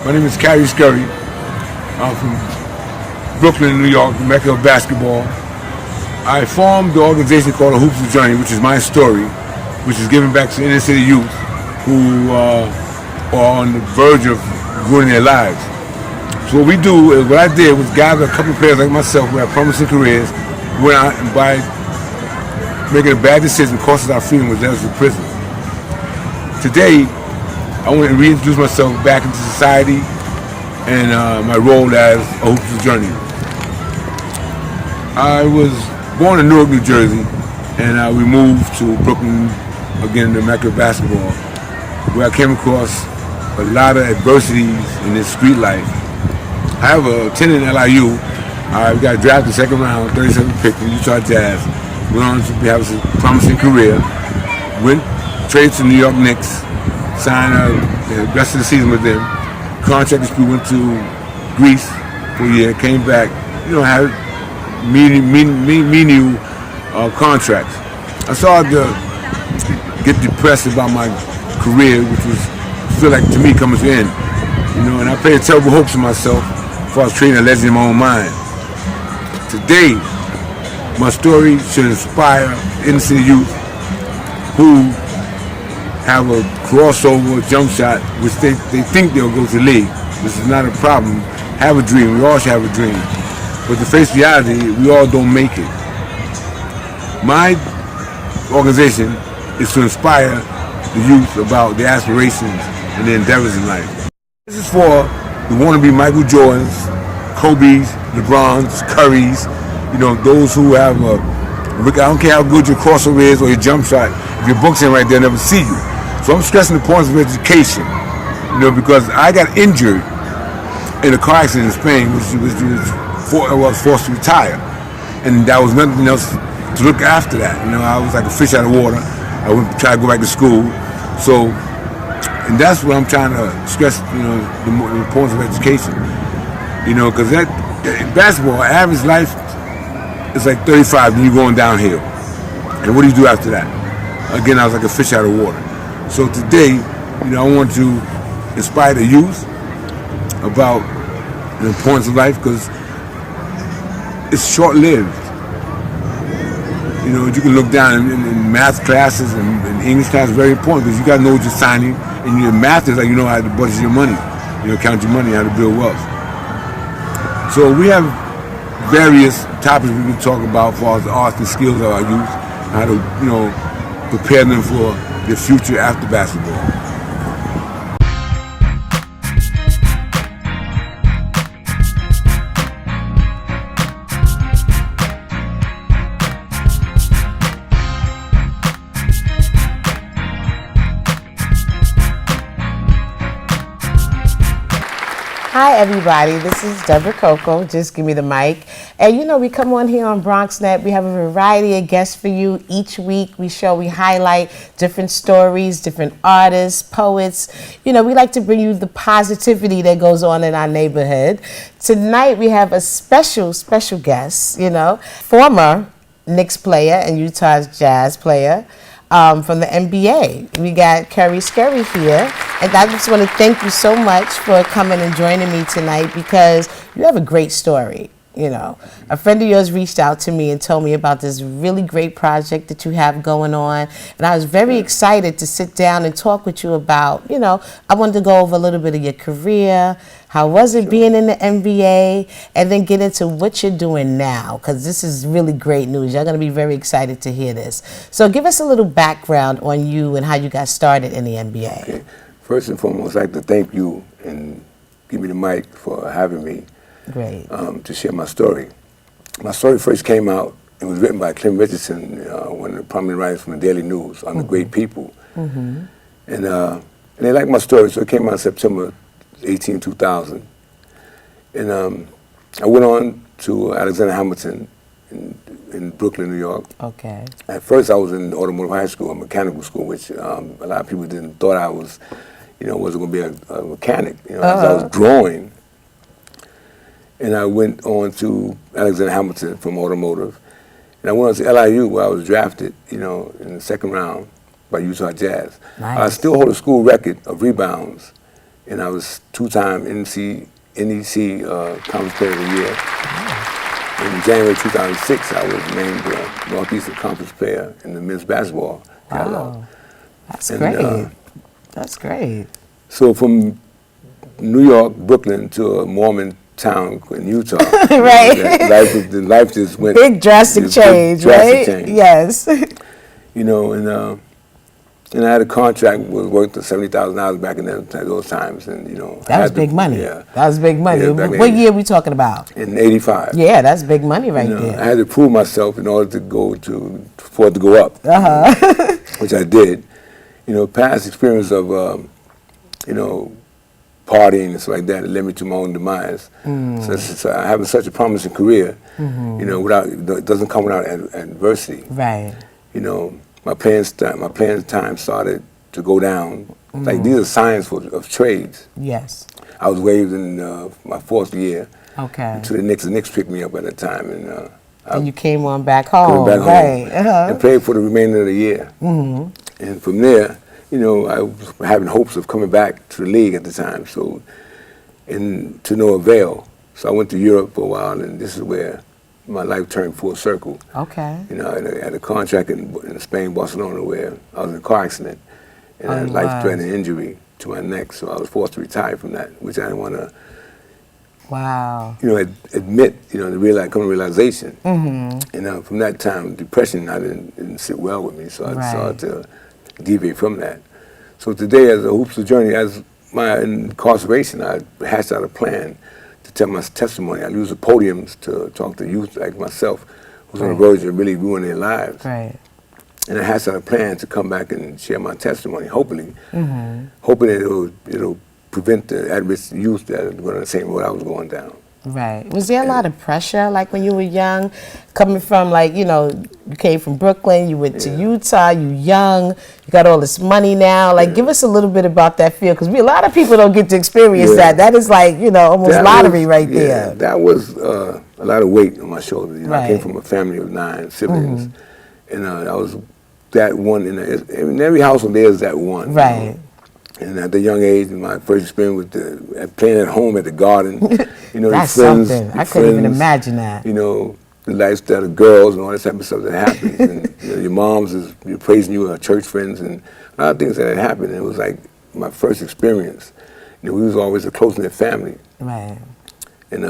My name is Carey Scurry. I'm from Brooklyn, New York, the Mecca of basketball. I formed the organization called the HOOPSTER Journey, which is my story, which is giving back to inner city youth who are on the verge of ruining their lives. So what we do is, what I did was gather a couple of players like myself who have promising careers, went out and by making a bad decision cost us our freedom, was to prison. Today, I want to reintroduce myself back into society and my role as a HOOPSTER Journey. I was born in Newark, New Jersey, and we moved to Brooklyn, again, the Mecca of basketball, where I came across a lot of adversities in this street life. I have a tenant at LIU. I got drafted second round, 37th pick from Utah Jazz. Went on to have a promising career. Went traded to New York Knicks. Signed the rest of the season with them. Contract dispute, went to Greece for a year, came back. Had menial contracts. I started to get depressed about my career, which was feel like to me coming to an end. And I played terrible hopes for myself before I was creating a legend in my own mind. Today, my story should inspire inner city youth who have a crossover jump shot, which they think they'll go to the league. This is not a problem. Have a dream. We all should have a dream. But to face reality, we all don't make it. My organization is to inspire the youth about their aspirations and their endeavors in life. This is for the wannabe Michael Jordans, Kobe's, LeBron's, Curry's, those who have I don't care how good your crossover is or your jump shot, if your book's in right there, they'll never see you. So I'm stressing the importance of education, because I got injured in a car accident in Spain, which I was forced to retire. And there was nothing else to look after that. I was like a fish out of water. I went to try to go back to school. So, and that's what I'm trying to stress, the importance of education. Because in basketball, average life is like 35, and you're going downhill. And what do you do after that? Again, I was like a fish out of water. So today, I want to inspire the youth about the importance of life, because it's short-lived. You can look down in math classes and English classes, very important, because you got to know what you're signing. And your math is like, how to budget your money, count your money, how to build wealth. So we have various topics we can talk about as far as the arts and skills of our youth, how to, prepare them for their future after basketball. Hi everybody, this is DEBRA COCO, just give me the mic. And we come on here on BronxNet, we have a variety of guests for you each week. We highlight different stories, different artists, poets. We like to bring you the positivity that goes on in our neighborhood. Tonight we have a special guest, former Knicks player and Utah's Jazz player. From the NBA. We got Carey Scurry here, and I just want to thank you so much for coming and joining me tonight, because you have a great story. A friend of yours reached out to me and told me about this really great project that you have going on, and I was very excited to sit down and talk with you about, I wanted to go over a little bit of your career, how was it being in the NBA, and then get into what you're doing now, because this is really great news. You're going to be very excited to hear this. So give us a little background on you and how you got started in the NBA. Okay. First and foremost, I'd like to thank you and give me the mic for having me. Great. To share my story. My story first came out, it was written by Clem Richardson, one of the prominent writers from the Daily News, on the great people. And they liked my story, so it came out September 18, 2000. And I went on to Alexander Hamilton in Brooklyn, New York. Okay. At first I was in automotive high school, a mechanical school, which a lot of people thought I was, wasn't going to be a mechanic. As I was growing. And I went on to Alexander Hamilton from automotive. And I went on to LIU, where I was drafted, in the second round by Utah Jazz. Nice. I still hold a school record of rebounds and I was two-time NEC Conference Player of the Year. In January 2006, I was named Northeastern Conference Player in the men's basketball catalog. Wow. That's great. That's great. So from New York, Brooklyn, to a Mormon town in Utah. Right. The life just went. Big drastic change, right? Change. Yes. You know, and I had a contract worth $70,000 back in those times, and you know. That was big money. Yeah. That was big money. Yeah, what year are we talking about? In '85. Yeah, that's big money right there. I had to prove myself in order for it to go up. Which I did. You know, past experience of, you know, partying and stuff like that, it led me to my own demise. So I have such a promising career, you know, it doesn't come without adversity. Right. You know, my playing time started to go down. Like, these are signs of trades. Yes. I was waived in my 4th year. Okay. To the Knicks. The Knicks picked me up at the time, and you came on back home. Came back right. home and played for the remainder of the year. And from there, you know, I was having hopes of coming back to the league at the time, and to no avail. So I went to Europe for a while, and this is where my life turned full circle. Okay. You know, I had a contract in Spain, Barcelona, where I was in a car accident, and I had a life-threatening injury to my neck, so I was forced to retire from that, which I didn't want to, you know, admit, you know, come to realization. And from that time, depression didn't sit well with me, so I started to deviate from that. So today, as a HOOPSTER journey, as my incarceration, I hashed out a plan to tell my testimony. I use the podiums to talk to youth like myself, who's on the verge of really ruining their lives. Right. And I hashed out a plan to come back and share my testimony, hoping that it'll prevent the at-risk youth that are going on the same road I was going down. Right. Was there a lot of pressure, like when you were young, coming from, like, you know, you came from Brooklyn, you went to Utah, you young, you got all this money now. Like, give us a little bit about that feel, because a lot of people don't get to experience that. That is like, you know, almost lottery right there. That was a lot of weight on my shoulders. You know, I came from a family of 9 siblings, and I was that one in every household. There's that one. Right. You know? And at the young age, my first experience with playing at home at the Garden, you know, that's friends, something. I couldn't even imagine that. You know, the lifestyle of girls and all that type of stuff that happens. And you know, your mom's you're praising you, her church friends, and a lot of things that had happened. And it was like my first experience. You know, we was always a close-knit family. Right. And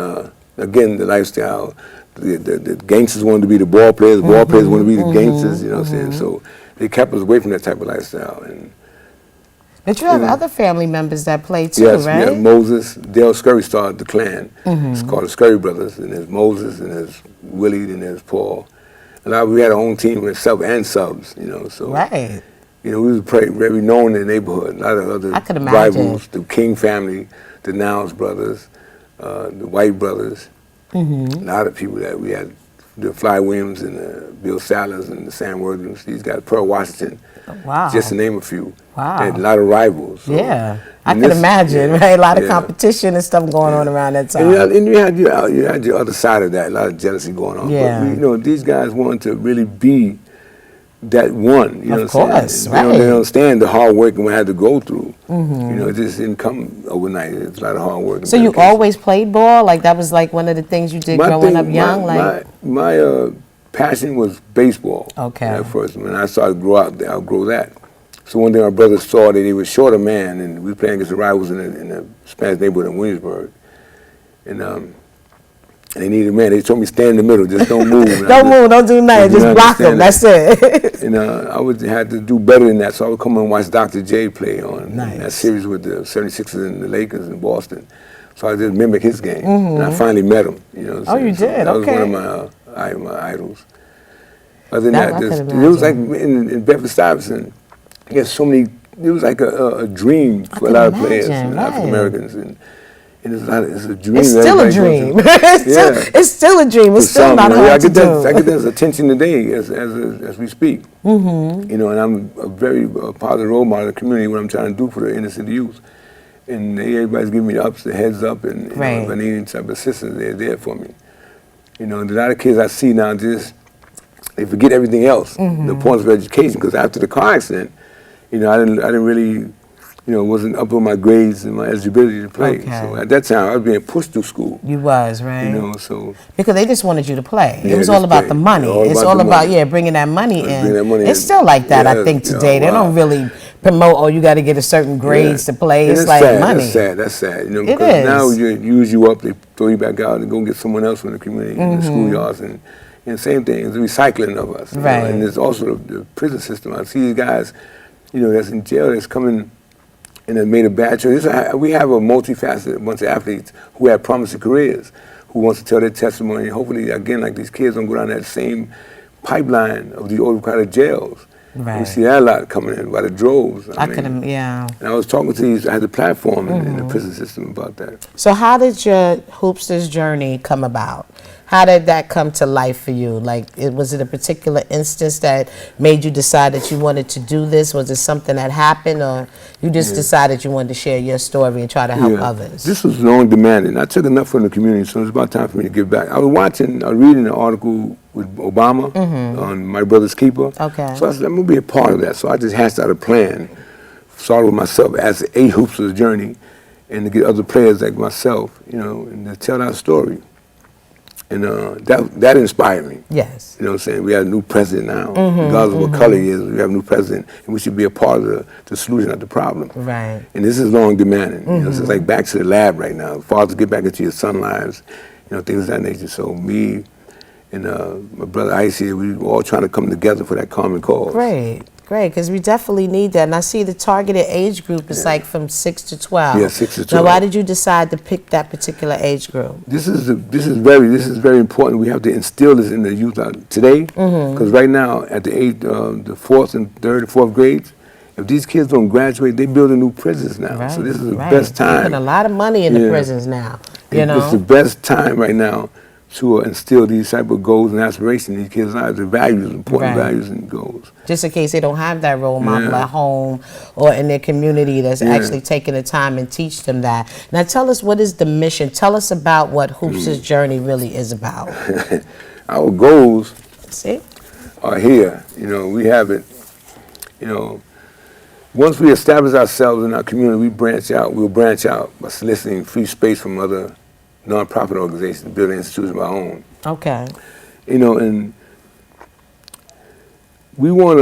again, the lifestyle, the gangsters wanted to be the ball players, the ball players wanted to be the gangsters, you know what I'm saying? So they kept us away from that type of lifestyle. But you have other family members that play too, yes, right? Yes, yeah, Moses, Dale Scurry started the clan. It's called the Scurry Brothers, and there's Moses, and there's Willie, and there's Paul. And we had our own team with sub and subs, you know. So, you know, we was very known in the neighborhood. A lot of other rivals, the King family, the Niles brothers, the White brothers. A lot of people that we had, the Fly Williams and the Bill Salas and the Sam Worthings. These guys, Pearl Washington. Wow. Just to name a few. Wow. They had a lot of rivals. So. Yeah. I can imagine, right? A lot of competition and stuff going on around that time. And you had your other side of that, a lot of jealousy going on. Yeah. But, you know, these guys wanted to really be that one. You know of course, right. They don't understand the hard work and what I had to go through. You know, it just didn't come overnight. It's a lot of hard work. So you always played ball? Like, that was like one of the things you did growing up young? My passion was baseball. Okay. At first, when I started to outgrow that. So one day my brother saw that he was short a man, and we were playing against the rivals in the Spanish neighborhood in Williamsburg. And they needed a man. They told me stand in the middle, just don't move. Don't move, don't do nothing, just block them, that's it. And I had to do better than that, so I would come and watch Dr. J play on that series with the 76ers and the Lakers in Boston. So I just mimic his game, and I finally met him. You know. Oh, you did? That was one of my idols. Other than that, it was like in Bedford-Stuyvesant. There's so many. It was like a dream for a lot of players, African Americans, and it's a dream. It's still a dream. It's still a dream. It's still not hard to do. I get this attention today as we speak. You know, and I'm a very positive role model in the community. What I'm trying to do for the inner city youth, and everybody's giving me the heads up, and you know, if I need any type of assistance, they're there for me. You know, and a lot of kids I see now they forget everything else, the importance of education, because after the car accident. You know, I didn't really wasn't up on my grades and my eligibility to play. Okay. So at that time, I was being pushed through school. You was, right? So because they just wanted you to play. Yeah, it was all about play. the money. It's all about bringing that money in. Bring that money it's in. still like that, I think, today. Wow. They don't really promote, you got to get a certain grades to play. It's like sad. money. That's sad. Because it is. now you use you up, they throw you back out and go get someone else from the community in the schoolyards. And same thing, it's the recycling of us. Right. And there's also the prison system. I see these guys, that's in jail that's coming and have made a bad choice. We have a multifaceted bunch of athletes who have promising careers, who wants to tell their testimony. Hopefully, again, like these kids don't go down that same pipeline of the overcrowded jails. Right. We see that a lot coming in by the droves. And I was talking to these, I had a platform in the prison system about that. So how did your Hoopsters journey come about? How did that come to life for you? Like, was it a particular instance that made you decide that you wanted to do this? Was it something that happened, or you just decided you wanted to share your story and try to help others? This was long demanding. I took enough from the community, so it was about time for me to give back. I was reading an article with Obama on My Brother's Keeper. Okay. So I said, I'm going to be a part of that. So I just hashed out a plan, started with myself as a Hoopsters journey, and to get other players like myself, and to tell that story. And that inspired me. Yes. You know what I'm saying? We have a new president now. Regardless of what color he is, we have a new president, and we should be a part of the solution, not the problem. Right. And this is long demanding. This is like back to the lab right now. Fathers, get back into your son lives, things of that nature. So me and my brother Ice here, we were all trying to come together for that common cause. Great, because we definitely need that. And I see the targeted age group is like from 6 to 12. Yeah, 6 to 12. Now, why did you decide to pick that particular age group? This is very important. We have to instill this in the youth out today, because right now at the age the 4th and 3rd and 4th grades, if these kids don't graduate, they building new prisons now. Right, so this is the best time. They're putting a lot of money in the prisons now. It's the best time right now to instill these type of goals and aspirations in these kids' lives, the values, important values and goals. Just in case they don't have that role model at home or in their community that's actually taking the time and teach them that. Now tell us, what is the mission? Tell us about what Hoopsters journey really is about. Our goals See? are here. We have it. Once we establish ourselves in our community, we'll branch out by soliciting free space from other nonprofit organizations, building institutions of our own. Okay. And we want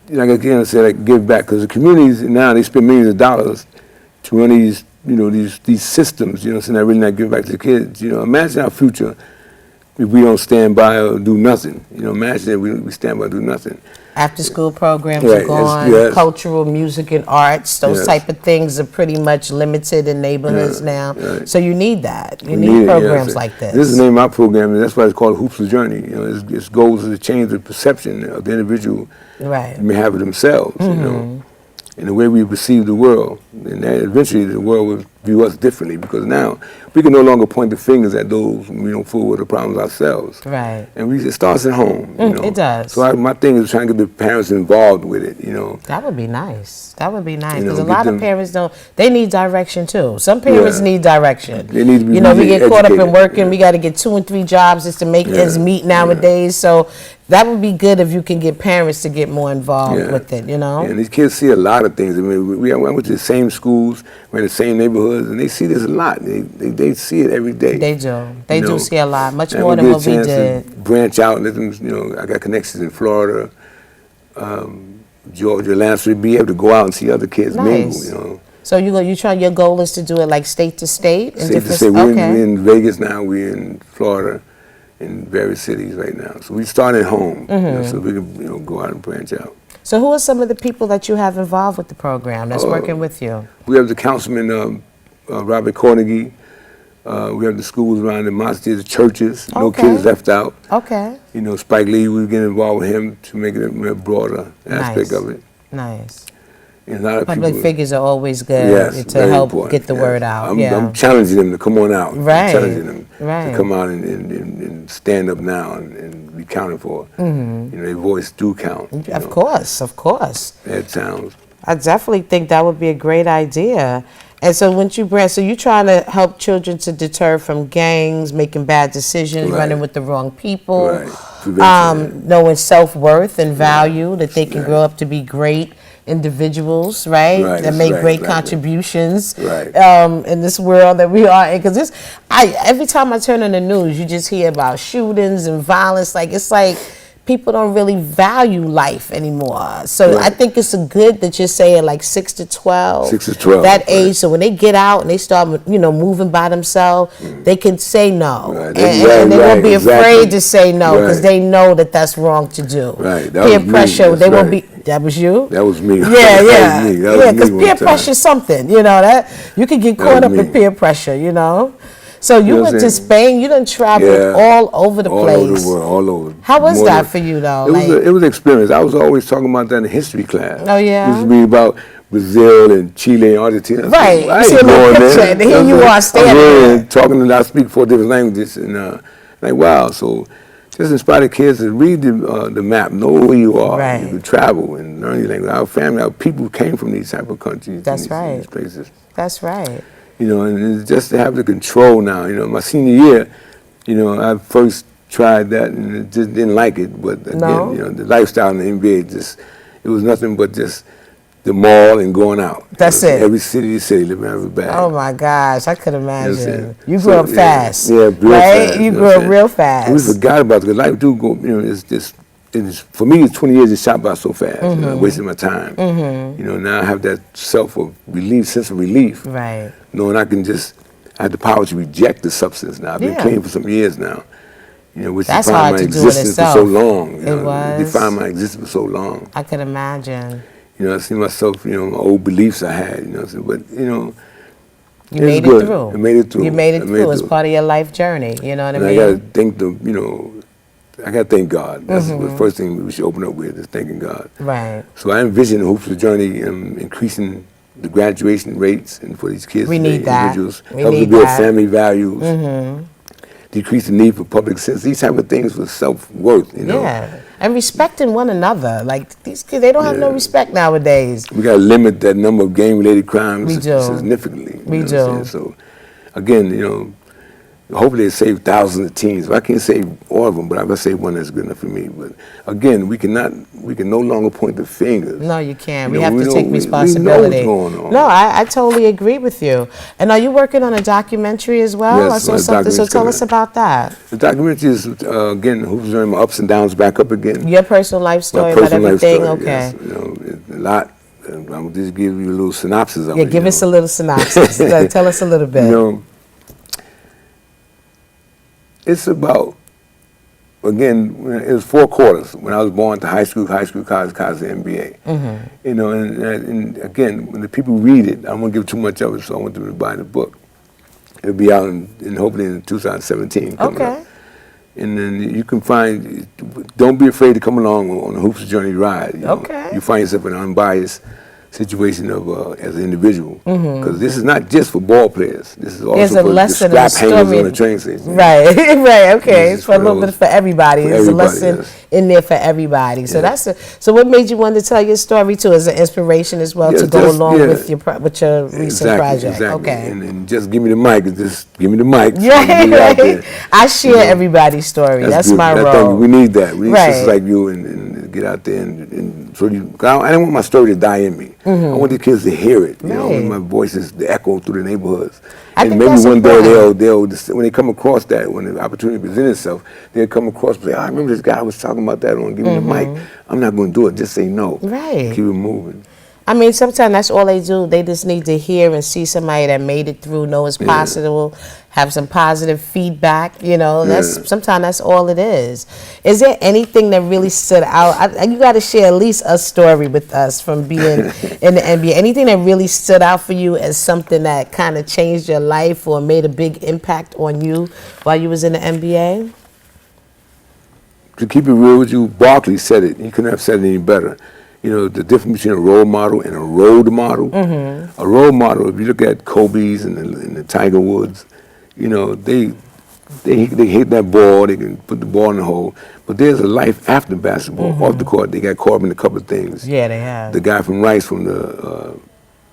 to, again, give back, because the communities now, they spend millions of dollars to run these, these systems, so they're really not giving back to the kids. Imagine our future if we don't stand by or do nothing. Imagine if we stand by or do nothing. After school programs are gone, cultural, music, and arts, those type of things are pretty much limited in neighborhoods now. So you need that. You need programs like this. This is the name of my program, and that's why it's called Hoopsters Journey. Its goal is to change the perception of the individual may have of themselves, and the way we perceive the world. And then eventually the world will view us differently, because now we can no longer point the fingers at those we don't fool with the problems ourselves. Right. And it starts at home. It does. So my thing is trying to get the parents involved with it. That would be nice. That would be nice, because a lot of parents they need direction too. Some parents need direction. They need to be we get caught up in educated. working. We got to get 2 and 3 jobs just to make ends meet nowadays. So that would be good if you can get parents to get more involved with it, And these kids see a lot of things. I mean, I went to the same schools, we're in the same neighborhoods, and they see this a lot. They see it every day. They do. They do see a lot, much more than what we did. Branch out, let them, I got connections in Florida, Georgia, Lansbury, be able to go out and see other kids mingle, So your goal is to do it like state to state? State to state. We're in Vegas now, we're in Florida, in various cities right now. So we start at home, so we can go out and branch out. So who are some of the people that you have involved with the program that's working with you? We have the councilman, Robert Cornegie. We have the schools around the mosques, the churches, no kids left out. Okay. Spike Lee, we get involved with him to make it a broader aspect of it. Nice. And a lot of Public people, figures are always good to help get the word out. I'm challenging them to come on out. Right. I'm challenging them to come out and stand up now and be counted for. Their voice do count. Of course, of course. That sounds. I definitely think that would be a great idea. And so once you branch, so you're trying to help children to deter from gangs, making bad decisions, running with the wrong people, knowing self-worth and value, that they can grow up to be great individuals, right? That make great contributions in this world that we are in. Because every time I turn on the news, you just hear about shootings and violence. Like, it's like people don't really value life anymore. So I think it's good that you're saying like 6 to 12. 6 to 12. That age. So when they get out and they start, moving by themselves, they can say no. And they won't be afraid to say no because they know that that's wrong to do. Peer pressure, they won't be. That was you? That was me. Yeah, because peer pressure is something, that you can get caught up in peer pressure, So you went to Spain. You done traveled all over the place. All over the world, all over. How was that for you, though? It was an experience. I was always talking about that in history class. Oh, yeah? It used to be about Brazil and Chile and Argentina. Right. I ain't going there. And here you are standing there. Talking, and I speak 4 different languages. And like, wow. So just inspire the kids to read the map, know where you are. Right. You can travel and learn your language. Our family, our people came from these type of countries. That's right. These places. That's right. And it's just to have the control now. My senior year, I first tried that and just didn't like it. But again, the lifestyle in the NBA it was nothing but just the mall and going out. That's it. Every city, living out of a bag. Oh my gosh, I could imagine. You grew up fast. Yeah, real fast. You grew up real fast. We forgot about it because life do go. For me, it's 20 years. It shot by so fast. Wasting my time. Now I have that sense of relief. Right. Knowing I have the power to reject the substance now. I've been clean for some years now. Which That's defined hard my to existence do it for so long. It was. Defined my existence for so long. I could imagine. I see myself, my old beliefs I had, but you made it through. I made it through. You made it through. It's part of your life journey. You know what I mean? I gotta thank I gotta thank God. That's the first thing we should open up with is thanking God. Right. So I envision the HOOPSTER journey increasing the graduation rates and for these kids, we need that. Individuals, help to build family values, decrease the need for public sense. These type of things for self-worth. Yeah. And respecting one another. Like, these kids, they don't have no respect nowadays. We got to limit that number of gang-related crimes significantly. We do. So, again, hopefully they save thousands of teens. I can't save all of them, but I'm going to save one that's good enough for me. But, again, we can no longer point the fingers. No, you can't. We have to take responsibility. We know what's going on. No, I totally agree with you. And are you working on a documentary as well? Yes, I saw something. So tell us about that. The documentary is, again, HOOPSTER, my ups and downs back up again. Your personal life story about everything? Okay. Yes. A lot. I'll just give you a little synopsis of it. Yeah, give us a little synopsis. Tell us a little bit. It's about, again, it was 4 quarters. When I was born to high school, college, NBA. And again, when the people read it, I don't want to give too much of it, so I want them to buy the book. It'll be out in hopefully in 2017. Okay. And then you can don't be afraid to come along on a HOOPSTER journey ride. Okay. You find yourself in an unbiased situation of as an individual, because this is not just for ball players. This is also for the scrap hangers on the train station. Right, right, okay. It's for a little bit for everybody. There's a lesson in there for everybody. So so what made you want to tell your story too as an inspiration as well to go along with your recent project? Exactly. Okay. And just give me the mic. Just give me the mic. Right. I share everybody's story. That's my role. We need that. We need sisters like you and get out there and so I don't want my story to die in me. I want the kids to hear it. I want my voices to echo through the neighborhoods. And maybe one day they'll when they come across that, when the opportunity presents itself, they'll come across and say, I remember this guy was talking about that on Give Me the Mic. I'm not going to do it. Just say no. Right. Keep it moving. I mean, sometimes that's all they do. They just need to hear and see somebody that made it through, know it's possible, have some positive feedback. Sometimes that's all it is. Is there anything that really stood out? You got to share at least a story with us from being in the NBA. Anything that really stood out for you as something that kind of changed your life or made a big impact on you while you was in the NBA? To keep it real with you, Barkley said it. He couldn't have said it any better. The difference between a role model and a road model. A role model, if you look at Kobe's and the Tiger Woods, they hit that ball, they can put the ball in the hole, but there's a life after basketball. Off the court, they got caught up in a couple of things. Yeah, they have. The guy from Rice from the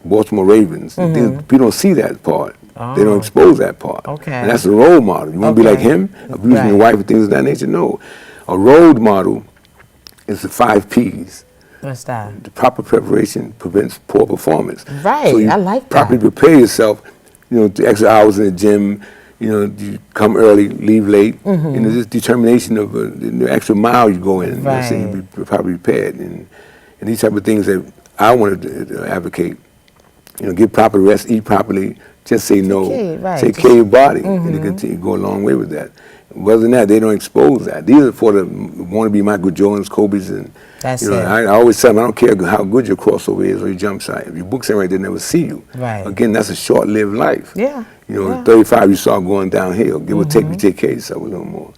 Baltimore Ravens, people don't see that part. They don't expose that part. Okay. And that's a role model. You want to be like him, abusing your wife and things of that nature? No. A role model is the 5 Ps. What's that? The proper preparation prevents poor performance. Right, So you I like that. properly prepare yourself, the extra hours in the gym, you come early, leave late. This determination of the extra mile you go in, Right. so you be properly prepared. And these type of things that I wanted to advocate. Get proper rest, eat properly, just say no, take care of your body, and you continue to go a long way with that. Other than that, they don't expose that. These are for the wannabe Michael Jordans, Kobe's, and That's it. I always tell them, I don't care how good your crossover is or your jump shot. If your books ain't right, they never see you. Right. Again, that's a short-lived life. Yeah. At 35, you start going downhill. Give or take, you take care of yourself a little more.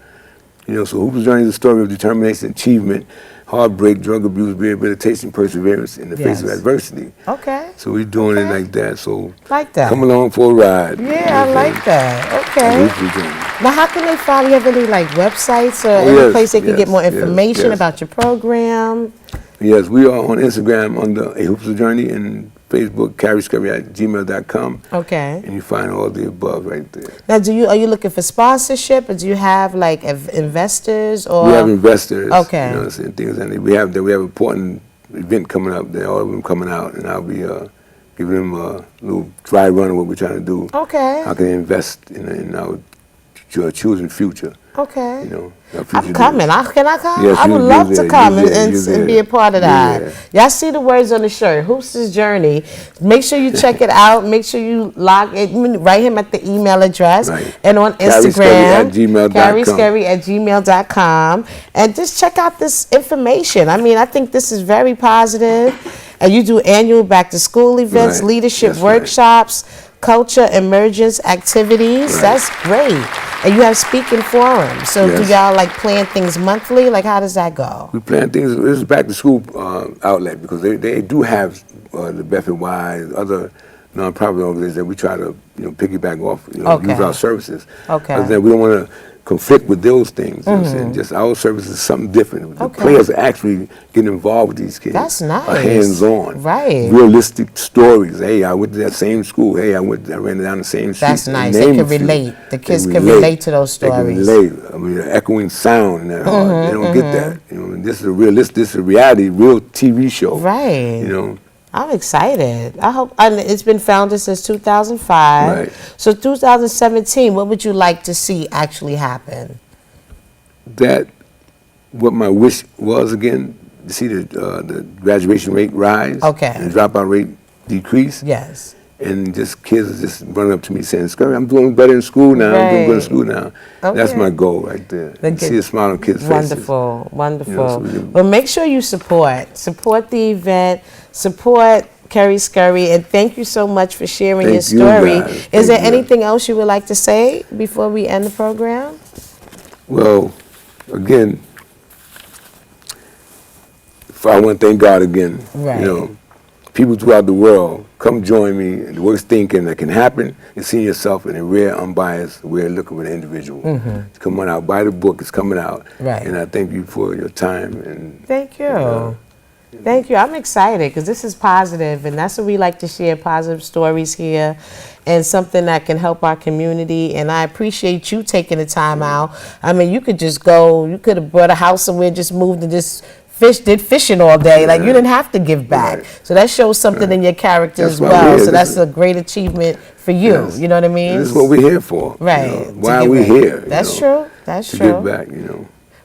So Hoops Journey is a story of determination, achievement, heartbreak, drug abuse, rehabilitation, perseverance in the face of adversity. Okay. So we're doing it like that. So like that. Come along for a ride. Yeah, I like that. Okay. Now, how can they find you? Have any websites or any place they can get more information about your program? Yes, we are on Instagram under A HOOPSTER Journey and Facebook, Carey Scurry at gmail.com. Okay. And you find all the above right there. Now, are you looking for sponsorship, or do you have investors or? We have investors. Okay. Things, and we have an important event coming up. All of them coming out, and I'll be giving them a little dry run of what we're trying to do. Okay. How can they invest in our choosing future? Okay. I'm coming. Can I come? Yes, I would love to come and be a part of that. Yeah. Y'all see the words on the shirt, Hoopster's Journey. Make sure you check it out. Make sure you write him at the email address. Right. And on Instagram, Carey Scurry at gmail.com. And just check out this information. I think this is very positive. And you do annual back-to-school events, leadership workshops, culture emergence activities. That's great. And you have speaking forums. So do y'all plan things monthly? How does that go? We plan things. This is back to school outlet because they do have the BFNY, other nonprofit organizations that we try to piggyback off, use our services. Okay. Other than we don't want to conflict with those things. You know what I'm saying? Just our service is something different. The players are actually getting involved with these kids. That's nice. Hands-on. Right. Realistic stories. Hey, I went to that same school. Hey, I ran down the same street. That's nice. They can relate. The kids can relate to those stories. They can relate. Echoing sound in that heart. They don't get that. This is a realistic, this is a reality, real TV show. Right. I'm excited. I hope, and it's been founded since 2005. Right. So 2017, what would you like to see actually happen? That, what my wish was again, to see the graduation rate rise. And the dropout rate decrease. Yes. And just kids just running up to me saying, Scurry, I'm doing better in school now. I'm doing good in school now. That's my goal right there. See a smile on kids' faces. Wonderful, wonderful. Well, make sure you support the event, support Carey Scurry, and thank you so much for sharing your story. Is there anything else you would like to say before we end the program? Well, again, I want to thank God again. People throughout the world, come join me. The worst thinking that can happen is seeing yourself in a rare, unbiased, rare look of an individual. It's coming out. Buy the book. It's coming out. And I thank you for your time. And thank you. Thank you. I'm excited because this is positive, and that's what we like to share, positive stories here and something that can help our community. And I appreciate you taking the time out. You could just go, you could have bought a house somewhere, just moved and just did fishing all day. You didn't have to give back. So that shows something in your character as well. So that's a great achievement for you. You know what I mean? This is what we're here for. Right. Why are we here? That's true. That's true. To give back,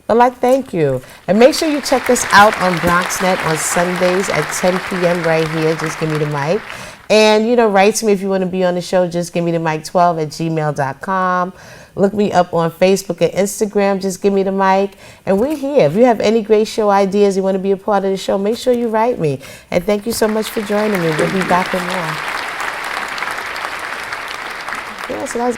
But thank you. And make sure you check us out on BronxNet on Sundays at 10 p.m. right here. Just give me the mic. And, write to me if you want to be on the show. Just give me the mic 12 at gmail.com. Look me up on Facebook and Instagram. Just give me the mic. And we're here. If you have any great show ideas, you want to be a part of the show, make sure you write me. And thank you so much for joining me. We'll be back with more. Yeah, so that's